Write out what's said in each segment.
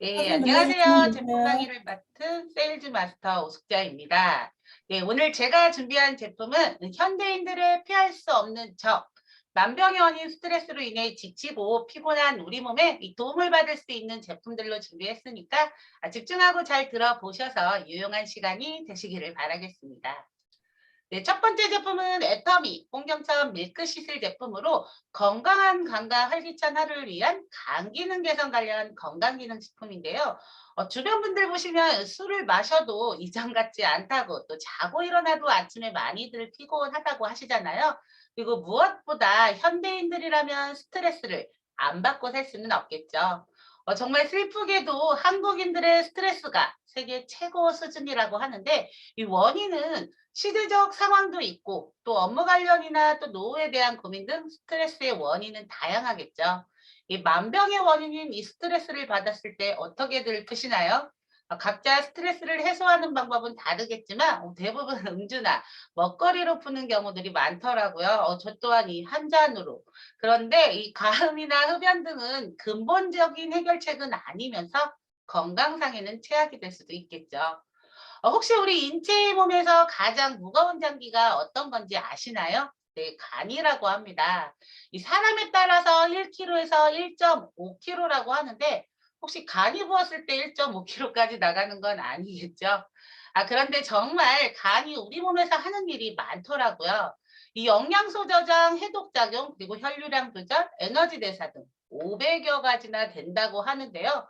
네, 선생님 안녕하세요. 제품 안녕하십니까? 강의를 맡은 세일즈 마스터 오숙자입니다. 네, 오늘 제가 준비한 제품은 현대인들의 피할 수 없는 만병의 원인 스트레스로 인해 지치고 피곤한 우리 몸에 이 도움을 받을 수 있는 제품들로 준비했으니까 집중하고 잘 들어보셔서 유용한 시간이 되시기를 바라겠습니다. 네, 첫 번째 제품은 애터미 홍경천 밀크 시슬 제품으로 건강한 간과 활기찬 하루를 위한 간 기능 개선 관련 건강 기능 식품인데요. 주변 분들 보시면 술을 마셔도 이전 같지 않다고 또 자고 일어나도 아침에 많이들 피곤하다고 하시잖아요. 그리고 무엇보다 현대인들이라면 스트레스를 안 받고 살 수는 없겠죠. 정말 슬프게도 한국인들의 스트레스가 세계 최고 수준이라고 하는데 이 원인은 시대적 상황도 있고 또 업무 관련이나 또 노후에 대한 고민 등 스트레스의 원인은 다양하겠죠. 이 만병의 원인인 이 스트레스를 받았을 때 어떻게들 푸시나요? 각자 스트레스를 해소하는 방법은 다르겠지만 대부분 음주나 먹거리로 푸는 경우들이 많더라고요. 저 또한 이 한 잔으로. 그런데 이 가음이나 흡연 등은 근본적인 해결책은 아니면서 건강상에는 최악이 될 수도 있겠죠. 혹시 우리 인체 몸에서 가장 무거운 장기가 어떤 건지 아시나요? 네, 간이라고 합니다. 이 사람에 따라서 1kg에서 1.5kg라고 하는데 혹시 간이 부었을 때 1.5kg까지 나가는 건 아니겠죠? 그런데 정말 간이 우리 몸에서 하는 일이 많더라고요. 이 영양소 저장, 해독 작용, 그리고 혈류량 조절, 에너지 대사 등 500여 가지나 된다고 하는데요.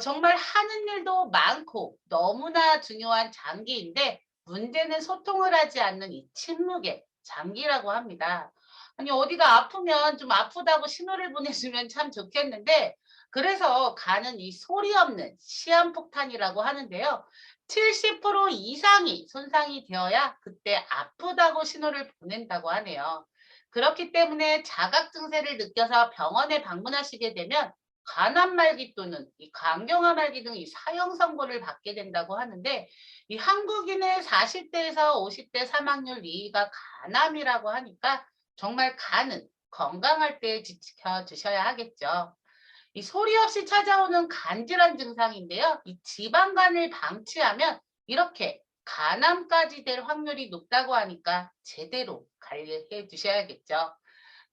정말 하는 일도 많고 너무나 중요한 장기인데 문제는 소통을 하지 않는 이 침묵의 장기라고 합니다. 아니 어디가 아프면 좀 아프다고 신호를 보내주면 참 좋겠는데 그래서 간은 이 소리 없는 시한폭탄이라고 하는데요. 70% 이상이 손상이 되어야 그때 아프다고 신호를 보낸다고 하네요. 그렇기 때문에 자각 증세를 느껴서 병원에 방문하시게 되면 간암말기 또는 이 간경화 말기 등 이 사형 선고를 받게 된다고 하는데 이 한국인의 40대에서 50대 사망률 2위가 간암이라고 하니까 정말 간은 건강할 때 지켜 주셔야 하겠죠. 이 소리 없이 찾아오는 간질환 증상인데요. 이 지방간을 방치하면 이렇게 간암까지 될 확률이 높다고 하니까 제대로 관리해 주셔야겠죠.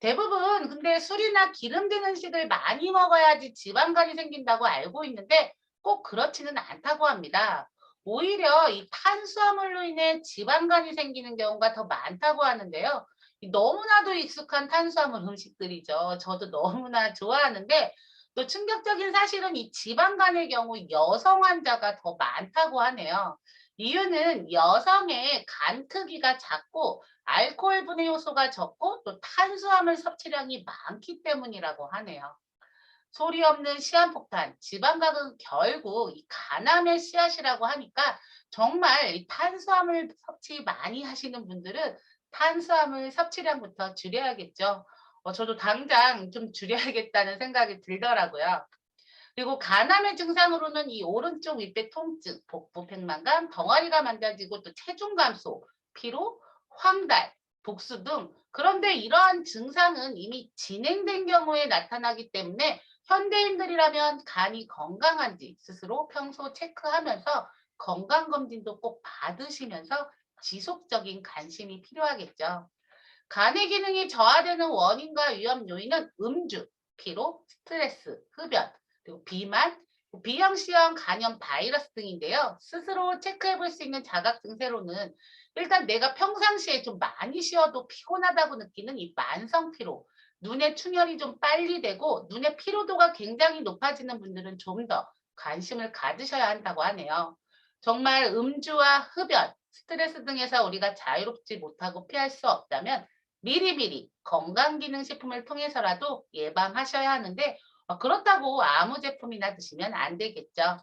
대부분 근데 술이나 기름 든 음식을 많이 먹어야지 지방간이 생긴다고 알고 있는데 꼭 그렇지는 않다고 합니다. 오히려 이 탄수화물로 인해 지방간이 생기는 경우가 더 많다고 하는데요. 너무나도 익숙한 탄수화물 음식들이죠. 저도 너무나 좋아하는데 또 충격적인 사실은 이 지방간의 경우 여성 환자가 더 많다고 하네요. 이유는 여성의 간 크기가 작고 알코올 분해 요소가 적고 또 탄수화물 섭취량이 많기 때문이라고 하네요. 소리 없는 시한폭탄, 지방각은 결국 이 간암의 씨앗이라고 하니까 정말 이 탄수화물 섭취 많이 하시는 분들은 탄수화물 섭취량부터 줄여야겠죠. 저도 당장 좀 줄여야겠다는 생각이 들더라고요. 그리고 간암의 증상으로는 이 오른쪽 윗배 통증, 복부 백만감, 덩어리가 만져지고 또 체중 감소, 피로, 황달, 복수 등 그런데 이러한 증상은 이미 진행된 경우에 나타나기 때문에 현대인들이라면 간이 건강한지 스스로 평소 체크하면서 건강검진도 꼭 받으시면서 지속적인 관심이 필요하겠죠. 간의 기능이 저하되는 원인과 위험 요인은 음주, 피로, 스트레스, 흡연, 그리고 비만, 비형시형 간염 바이러스 등인데요. 스스로 체크해 볼 수 있는 자각 증세로는 일단 내가 평상시에 좀 많이 쉬어도 피곤하다고 느끼는 이 만성 피로, 눈의 충혈이 좀 빨리 되고 눈의 피로도가 굉장히 높아지는 분들은 좀 더 관심을 가지셔야 한다고 하네요. 정말 음주와 흡연, 스트레스 등에서 우리가 자유롭지 못하고 피할 수 없다면 미리미리 건강기능식품을 통해서라도 예방하셔야 하는데 그렇다고 아무 제품이나 드시면 안 되겠죠.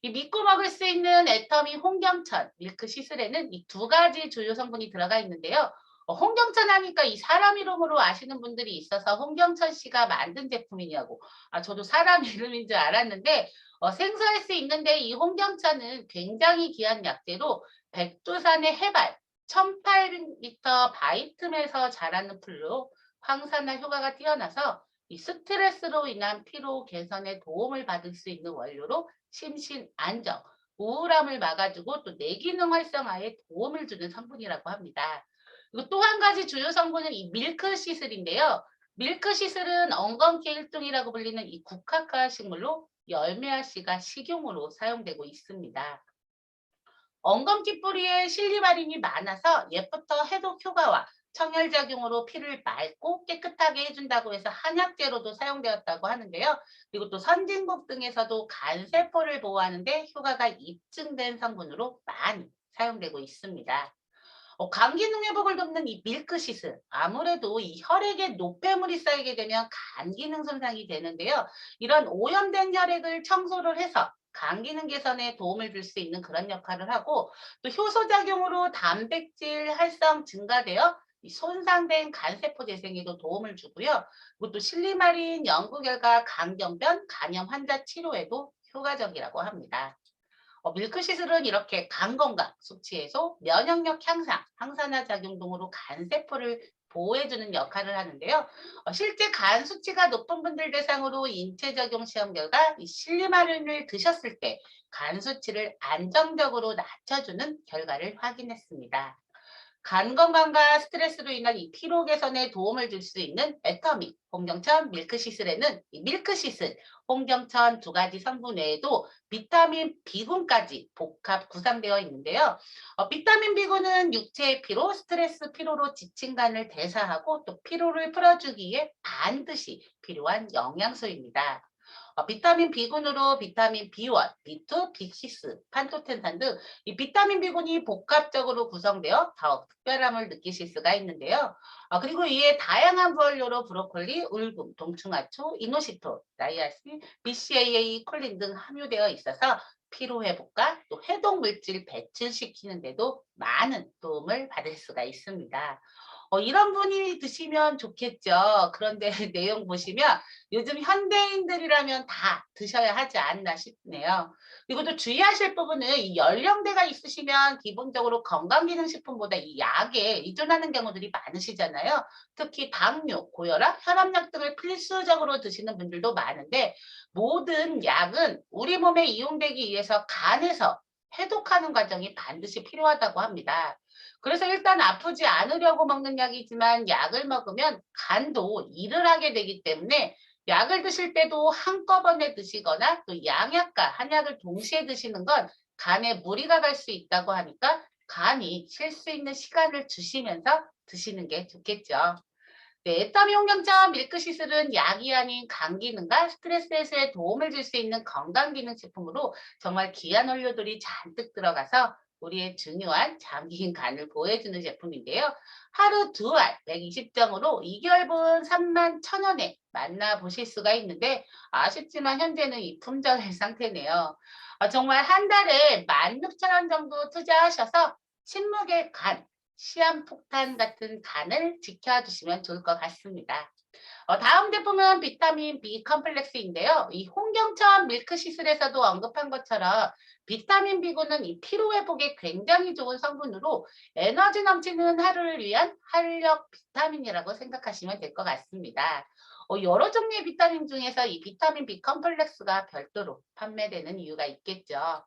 이 믿고 먹을 수 있는 애터미 홍경천 밀크 시슬에는 이 두 가지 주요 성분이 들어가 있는데요. 홍경천 하니까 이 사람 이름으로 아시는 분들이 있어서 홍경천 씨가 만든 제품이냐고. 저도 사람 이름인 줄 알았는데 생소할 수 있는데 이 홍경천은 굉장히 귀한 약재로 백두산의 해발 1800m 바이틈에서 자라는 풀로 황산화 효과가 뛰어나서 이 스트레스로 인한 피로 개선에 도움을 받을 수 있는 원료로 심신 안정, 우울함을 막아주고 또 뇌기능 활성화에 도움을 주는 성분이라고 합니다. 그리고 또 한 가지 주요 성분은 이 밀크시슬인데요. 밀크시슬은 엉겅퀴 일종이라고 불리는 이 국화과 식물로 열매와 씨가 식용으로 사용되고 있습니다. 엉겅퀴 뿌리에 실리마린이 많아서 옛부터 해독 효과와 청열작용으로 피를 맑고 깨끗하게 해준다고 해서 한약재로도 사용되었다고 하는데요. 그리고 또 선진국 등에서도 간세포를 보호하는 데 효과가 입증된 성분으로 많이 사용되고 있습니다. 감기 기능 회복을 돕는 이 밀크시슬. 아무래도 이 혈액에 노폐물이 쌓이게 되면 간 기능 손상이 되는데요. 이런 오염된 혈액을 청소를 해서 간 기능 개선에 도움을 줄 수 있는 그런 역할을 하고 또 효소 작용으로 단백질 활성 증가되어 이 손상된 간세포 재생에도 도움을 주고요. 그리고 또 실리마린 연구 결과 간경변, 간염 환자 치료에도 효과적이라고 합니다. 밀크시슬은 이렇게 간 건강, 수치 해소, 면역력 향상, 항산화 작용 등으로 간 세포를 보호해주는 역할을 하는데요. 실제 간 수치가 높은 분들 대상으로 인체 적용 시험 결과 이 실리마린을 드셨을 때 간 수치를 안정적으로 낮춰주는 결과를 확인했습니다. 간 건강과 스트레스로 인한 이 피로 개선에 도움을 줄 수 있는 애터미, 홍경천, 밀크시슬에는 이 밀크시슬, 홍경천 두 가지 성분 외에도 비타민 B군까지 복합 구성되어 있는데요. 비타민 B군은 육체의 피로, 스트레스 피로로 지친 간을 대사하고 또 피로를 풀어주기에 반드시 필요한 영양소입니다. 비타민 B군으로 비타민 B1, B2, B6, 판토텐산 등 이 비타민 B군이 복합적으로 구성되어 더욱 특별함을 느끼실 수가 있는데요. 그리고 이에 다양한 부원료로 브로콜리, 울금, 동충하초, 이노시토, 나이아신, BCAA, 콜린 등 함유되어 있어서 피로 회복과 또 해독 물질 배출시키는 데도 많은 도움을 받을 수가 있습니다. 이런 분이 드시면 좋겠죠. 그런데 내용 보시면 요즘 현대인들이라면 다 드셔야 하지 않나 싶네요. 그리고 또 주의하실 부분은 이 연령대가 있으시면 기본적으로 건강기능식품보다 이 약에 의존하는 경우들이 많으시잖아요. 특히 당뇨, 고혈압, 혈압약 등을 필수적으로 드시는 분들도 많은데 모든 약은 우리 몸에 이용되기 위해서 간에서 해독하는 과정이 반드시 필요하다고 합니다. 그래서 일단 아프지 않으려고 먹는 약이지만 약을 먹으면 간도 일을 하게 되기 때문에 약을 드실 때도 한꺼번에 드시거나 또 양약과 한약을 동시에 드시는 건 간에 무리가 갈 수 있다고 하니까 간이 쉴 수 있는 시간을 주시면서 드시는 게 좋겠죠. 네, 에타미온경차 밀크시슬은 약이 아닌 간 기능과 스트레스 해소에 도움을 줄 수 있는 건강기능식품으로 정말 귀한 원료들이 잔뜩 들어가서 우리의 중요한 장기인 간을 보호해주는 제품인데요. 하루 2알 120정으로 2개월분 31,000원에 만나보실 수가 있는데 아쉽지만 현재는 이 품절 상태네요. 정말 한 달에 16,000원 정도 투자하셔서 침묵의 간, 시한폭탄 같은 간을 지켜주시면 좋을 것 같습니다. 다음 제품은 비타민 B 컴플렉스인데요. 이 홍경천 밀크시슬에서도 언급한 것처럼 비타민 B군은 이 피로 회복에 굉장히 좋은 성분으로 에너지 넘치는 하루를 위한 활력 비타민이라고 생각하시면 될 것 같습니다. 여러 종류의 비타민 중에서 이 비타민 B 컴플렉스가 별도로 판매되는 이유가 있겠죠.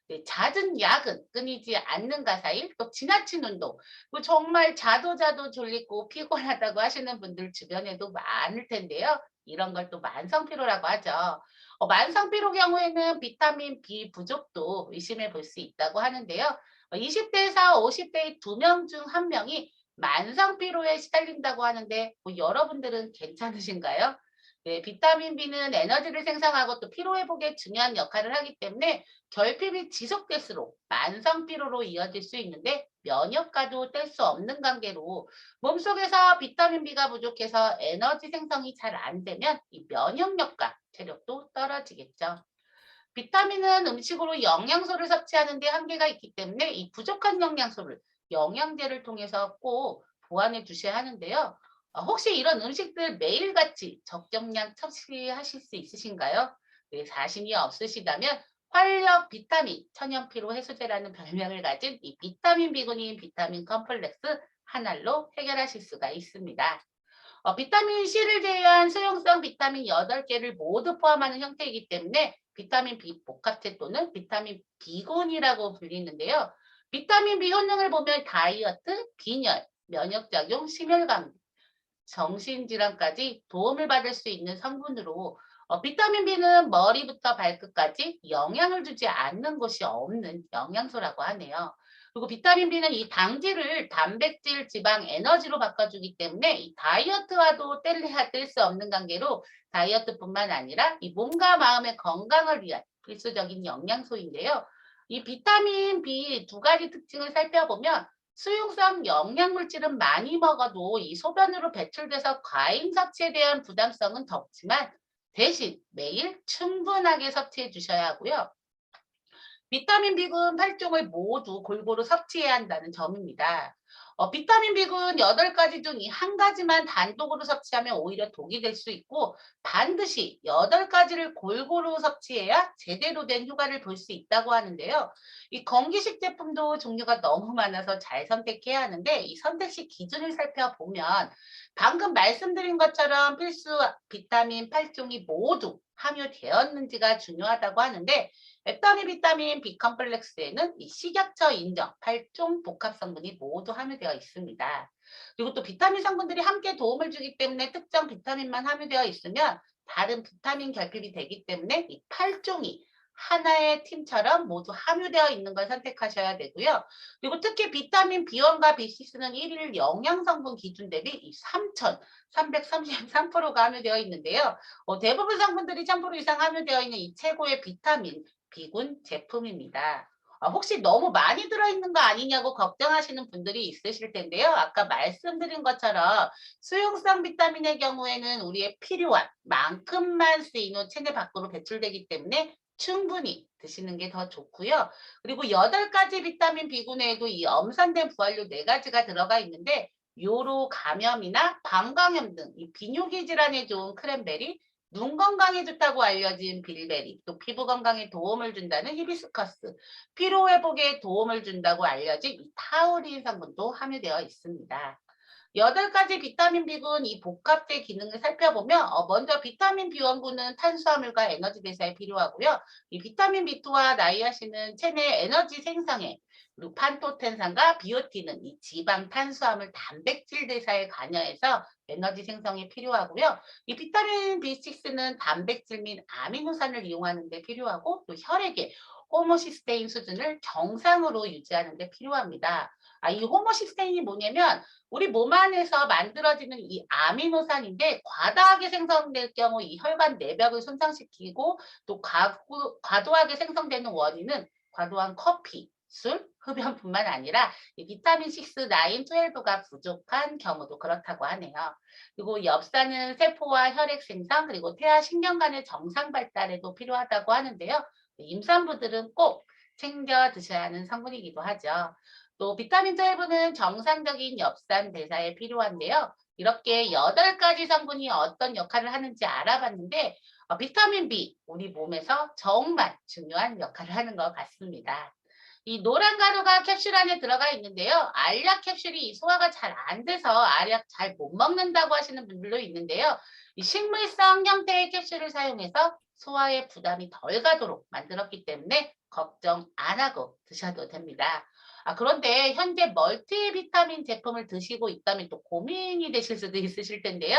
네, 잦은 야근, 끊이지 않는 가사일, 또 지나친 운동, 뭐 정말 자도 졸리고 피곤하다고 하시는 분들 주변에도 많을 텐데요. 이런 걸 또 만성피로라고 하죠. 만성피로 경우에는 비타민 B 부족도 의심해 볼 수 있다고 하는데요. 20대에서 50대의 2명 중 1명이 만성피로에 시달린다고 하는데 여러분들은 괜찮으신가요? 네, 비타민 B는 에너지를 생성하고 또 피로 회복에 중요한 역할을 하기 때문에 결핍이 지속될수록 만성 피로로 이어질 수 있는데 면역과도 뗄 수 없는 관계로 몸속에서 비타민 B가 부족해서 에너지 생성이 잘 안 되면 이 면역력과 체력도 떨어지겠죠. 비타민은 음식으로 영양소를 섭취하는 데 한계가 있기 때문에 이 부족한 영양소를 영양제를 통해서 꼭 보완해 주셔야 하는데요. 혹시 이런 음식들 매일같이 적정량 섭취하실 수 있으신가요? 네, 자신이 없으시다면 활력 비타민 천연피로 해소제라는 별명을 가진 이 비타민 B군인 비타민 컴플렉스 한 알로 해결하실 수가 있습니다. 비타민 C를 제외한 수용성 비타민 8개를 모두 포함하는 형태이기 때문에 비타민 B 복합체 또는 비타민 B군이라고 불리는데요. 비타민 B 효능을 보면 다이어트, 빈혈, 면역작용, 심혈관, 정신질환까지 도움을 받을 수 있는 성분으로 비타민 B는 머리부터 발끝까지 영향을 주지 않는 곳이 없는 영양소라고 하네요. 그리고 비타민 B는 이 당질을 단백질, 지방, 에너지로 바꿔주기 때문에 이 다이어트와도 뗄래야 뗄 수 없는 관계로 다이어트뿐만 아니라 이 몸과 마음의 건강을 위한 필수적인 영양소인데요. 이 비타민 B 두 가지 특징을 살펴보면 수용성 영양물질은 많이 먹어도 이 소변으로 배출돼서 과잉 섭취에 대한 부담성은 적지만 대신 매일 충분하게 섭취해 주셔야 하고요. 비타민 B군 8종을 모두 골고루 섭취해야 한다는 점입니다. 비타민 B군 8가지 중 이 한 가지만 단독으로 섭취하면 오히려 독이 될 수 있고 반드시 8가지를 골고루 섭취해야 제대로 된 효과를 볼 수 있다고 하는데요. 이 건기식 제품도 종류가 너무 많아서 잘 선택해야 하는데 이 선택 시 기준을 살펴보면 방금 말씀드린 것처럼 필수 비타민 8종이 모두 함유되었는지가 중요하다고 하는데 에터미 비타민 B 컴플렉스에는 이 식약처 인정 8종 복합 성분이 모두 함유되어 있습니다. 그리고 또 비타민 성분들이 함께 도움을 주기 때문에 특정 비타민만 함유되어 있으면 다른 비타민 결핍이 되기 때문에 이 8종이 하나의 팀처럼 모두 함유되어 있는 걸 선택하셔야 되고요. 그리고 특히 비타민 B1과 B6는 1일 영양 성분 기준 대비 이 3,333%가 함유되어 있는데요. 대부분 성분들이 1000% 이상 함유되어 있는 이 최고의 비타민 B군 제품입니다. 혹시 너무 많이 들어있는 거 아니냐고 걱정하시는 분들이 있으실 텐데요. 아까 말씀드린 것처럼 수용성 비타민의 경우에는 우리의 필요한 만큼만 쓰인 후 체내 밖으로 배출되기 때문에 충분히 드시는 게 더 좋고요. 그리고 8가지 비타민 B군 외에도 이 엄선된 부활료 4가지가 들어가 있는데 요로 감염이나 방광염 등 이 비뇨기 질환에 좋은 크랜베리, 눈 건강에 좋다고 알려진 빌베리, 또 피부 건강에 도움을 준다는 히비스커스, 피로 회복에 도움을 준다고 알려진 이 타우린 성분도 함유되어 있습니다. 8가지 비타민 B군 이 복합제 기능을 살펴보면 먼저 비타민 B1군은 탄수화물과 에너지 대사에 필요하고요. 이 비타민 B2와 나이아신은 체내 에너지 생성에 그리고 판토텐산과 비오틴은 이 지방, 탄수화물, 단백질 대사에 관여해서 에너지 생성에 필요하고요. 이 비타민 B6는 단백질 및 아미노산을 이용하는 데 필요하고 또 혈액의 호모시스테인 수준을 정상으로 유지하는 데 필요합니다. 이 호모시스테인이 뭐냐면 우리 몸 안에서 만들어지는 이 아미노산인데 과다하게 생성될 경우 이 혈관 내벽을 손상시키고 또 과도하게 생성되는 원인은 과도한 커피, 술, 흡연뿐만 아니라 이 비타민 6, 9, 12가 부족한 경우도 그렇다고 하네요. 그리고 엽산은 세포와 혈액 생성 그리고 태아 신경관의 정상 발달에도 필요하다고 하는데요. 임산부들은 꼭 챙겨 드셔야 하는 성분이기도 하죠. 또 비타민 12는 정상적인 엽산 대사에 필요한데요. 이렇게 8가지 성분이 어떤 역할을 하는지 알아봤는데 비타민 B, 우리 몸에서 정말 중요한 역할을 하는 것 같습니다. 이 노란 가루가 캡슐 안에 들어가 있는데요. 알약 캡슐이 소화가 잘 안 돼서 알약 잘 못 먹는다고 하시는 분들도 있는데요. 이 식물성 형태의 캡슐을 사용해서 소화에 부담이 덜 가도록 만들었기 때문에 걱정 안 하고 드셔도 됩니다. 그런데 현재 멀티비타민 제품을 드시고 있다면 또 고민이 되실 수도 있으실 텐데요.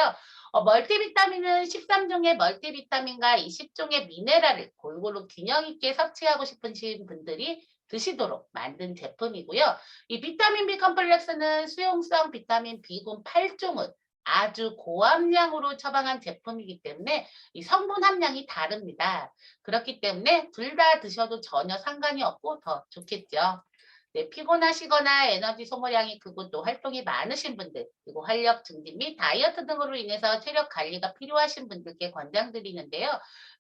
멀티비타민은 13종의 멀티비타민과 20종의 미네랄을 골고루 균형 있게 섭취하고 싶으신 분들이 드시도록 만든 제품이고요. 이 비타민 B 컴플렉스는 수용성 비타민 B군 8종을 아주 고함량으로 처방한 제품이기 때문에 이 성분 함량이 다릅니다. 그렇기 때문에 둘 다 드셔도 전혀 상관이 없고 더 좋겠죠. 네, 피곤하시거나 에너지 소모량이 크고 또 활동이 많으신 분들, 그리고 활력 증진 및 다이어트 등으로 인해서 체력 관리가 필요하신 분들께 권장드리는데요.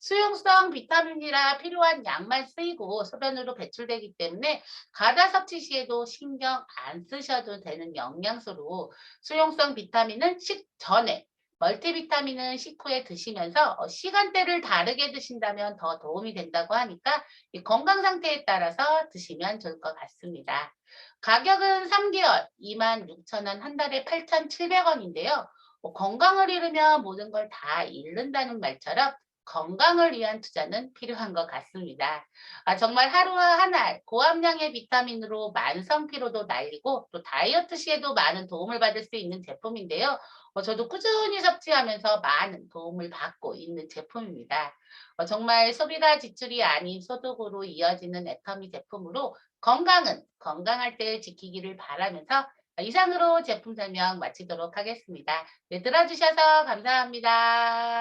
수용성 비타민이라 필요한 양만 쓰이고 소변으로 배출되기 때문에 과다 섭취 시에도 신경 안 쓰셔도 되는 영양소로 수용성 비타민은 식전에 멀티비타민은 식후에 드시면서 시간대를 다르게 드신다면 더 도움이 된다고 하니까 이 건강 상태에 따라서 드시면 좋을 것 같습니다. 가격은 3개월 26,000원, 한 달에 8,700원인데요. 뭐 건강을 잃으면 모든 걸 다 잃는다는 말처럼 건강을 위한 투자는 필요한 것 같습니다. 정말 하루와 한 알 고함량의 비타민으로 만성 피로도 날리고 또 다이어트 시에도 많은 도움을 받을 수 있는 제품인데요. 저도 꾸준히 섭취하면서 많은 도움을 받고 있는 제품입니다. 정말 소비가 지출이 아닌 소득으로 이어지는 애터미 제품으로 건강은 건강할 때 지키기를 바라면서 이상으로 제품 설명 마치도록 하겠습니다. 네, 들어주셔서 감사합니다.